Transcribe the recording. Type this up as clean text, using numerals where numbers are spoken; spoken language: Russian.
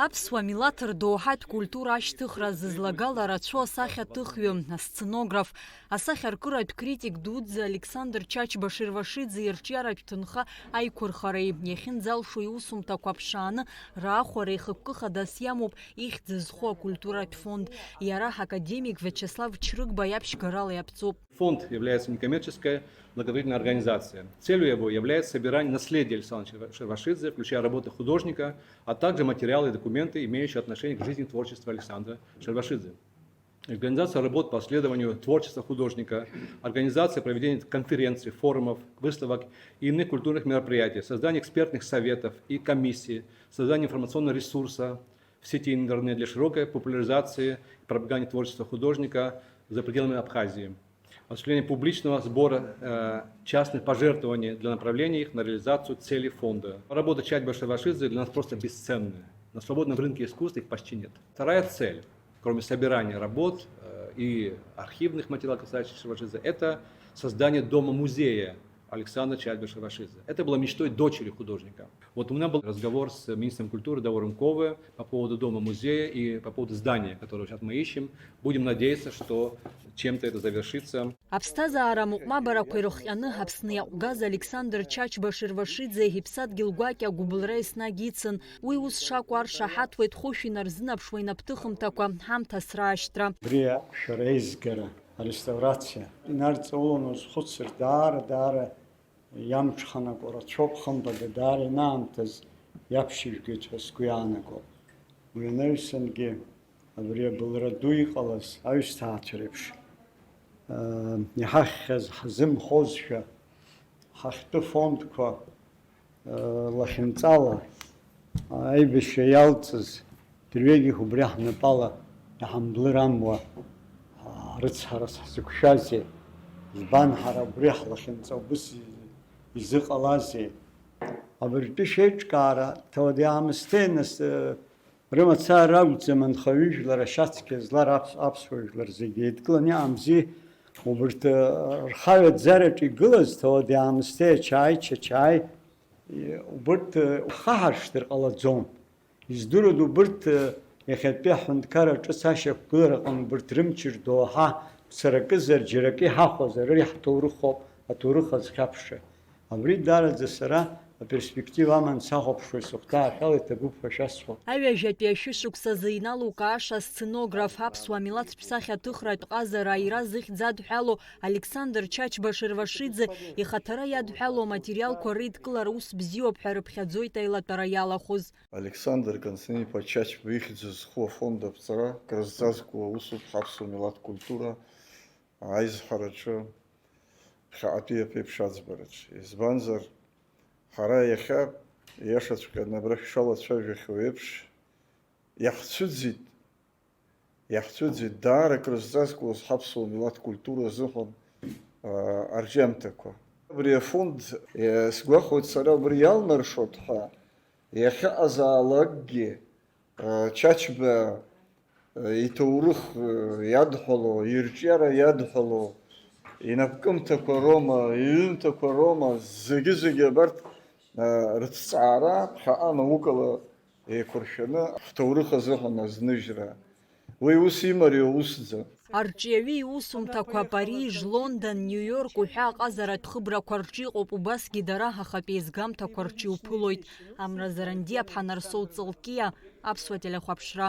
Аԥсуа милаҭ рдоуҳатә культура ашьҭыхра зызлагала рацәоу асахьаҭыхҩы, асценограф, асахьаркыратә критик дуӡӡа Александр Чачба Шервашиӡе ирҿиаратә ҭынха аиқәырхареи иахьынӡалшо иусумҭақәа ԥшааны раахәара ихықәкы хадас иамоуп ихьӡ зху акультуратә фонд. Иара академик Вячеслав Чрыгба иаԥшьгарала иаԥҵоуп. Фонд является некоммерческой благотворительной организацией. Целью его является собирание наследия Александра Шервашидзе, включая работы художника, а также материалы и документы, имеющие отношение к жизни и творчеству Александра Шервашидзе. Организация работ по исследованию творчества художника, организация проведения конференций, форумов, выставок и иных культурных мероприятий, создание экспертных советов и комиссий, создание информационного ресурса в сети интернет для широкой популяризации и пропаганды творчества художника за пределами Абхазии, осуществление публичного сбора частных пожертвований для направления их на реализацию целей фонда. Работа Чачбы Шервашидзе для нас просто бесценная. На свободном рынке искусства их почти нет. Вторая цель, кроме собирания работ и архивных материалов, касающихся Шервашидзе, это создание дома-музея Александра Чачбы Шервашидзе. Это было мечтой дочери художника. Вот у меня был разговор с министром культуры Давором Ковы по поводу дома-музея и по поводу здания, которое сейчас мы ищем. Будем надеяться, что чем-то это завершится. Аԥсҭазаара мыҟәмабарақәа ирыхҟьаны Аԥсны иаҟәгаз Александр Чачба Шервашиӡе иԥсадгьыл гәакьа агәыбылра еснагь ицын. Уи ус шакәу аршаҳаҭуеит хәышә инарзынаԥшуа инапҭыхымҭақәа ҳамҭас раашьҭра. Абри шәара еизгара ареставрациа инарҵауланы узхәыцыр даара иамҽханакуа рацәоуп, хымԥада даара инаамҭаз иаԥшьыжәгеит ҳәа сгәы иаанагоуп. Уи анаҩсангьы абри абылра ду иҟалаз аҩсҭаацәа реиԥш иҳахьхьаз ҳзымхозшәа ҳахьтәы фондқәа лахьынҵала аибашьра иалҵыз дырҩегьых убри ҳнапала иҳамблырамуа рыцҳара ҳзықәшәазеи, збан ҳара убри ҳлахьынҵа убыс изыҟалазеи. Абыржәтәы шеиҿкаара ҭауади-аамсҭеи нас рымацара ракәӡам анхаҩыжәлар ашьацқьа злар аԥсуа жәлар зегьы еидкыланы иаамзи убырҭ рхаҩаӡараҿы игылаз ҭауади-аамсҭеи ачаи убырҭ хаҳаршҭыр ҟалаӡом. Издыруада убырҭ иахьатәи аҳәынҭқарра ҿыц ашьақәгылараҟны убырҭ рымч рдоуҳа ԥсаракызар џьаракы иҳахәозар ари ҳҭоурыхоуп, аҭоурых азхьаԥшра. Абри дараӡа сара аперспектива аман сахәаԥшуеит, сыхәҭаахьала иҭабуп ҳәа шәасҳәоит. Аҩажәатәи ашәышықәсазы иналукааша асценограф аԥсуа милаҭтә сахьаҭыхратә ҟазара аира зыхьӡ адҳәало Александр Чачба Шервашидзе ихаҭара иадҳәало аматериалқәа реидкылара ус бзиоуп ҳәа рыԥхьаӡоит аилатәара иалахәыз. Александр Константин-иԥа Чачба ихьӡ зху афонд аԥҵара крызҵазкуа усуп ҳаԥсуа милаҭтә культура аизҳараҿы ԥхьаҟатәи аԥеиԥш аӡбараҿы. Избанзар ҳара иахьа иашаҵәҟьаны абра шәшалацәажәахьоу еиԥш иаҳцәыӡит даара крызҵазкуаз ҳаԥсуа милаҭтә культура азыҳәан арҿиамҭақәа. Абри афонд сгәахәуеит сара убри иалнаршоит ҳәа иахьаҟазаалакгьы Чачба иҭоурых иадҳәало, ирҿиара иадҳәало, инапкымҭақәа роума, иҩымҭақәа роума, зегьы абарҭ рыҭҵаара ԥхьаҟа наукала еиқәыршәаны ҳҭоурых азыҳәан азныжьра. Уи ус имариоу усӡам. Арҿиаҩы иусумҭақәа Париж, Лондон, Нью-Йорк уҳәа аҟазаратә хыбрақәа рҿы иҟоуп, убасгьы дара ҳахатәи еизгамҭақәа рҿы иуԥылоит. Амразаранди Аԥҳа Нарсоу Ҵылкиа, Аԥсуа телехәаԥшра.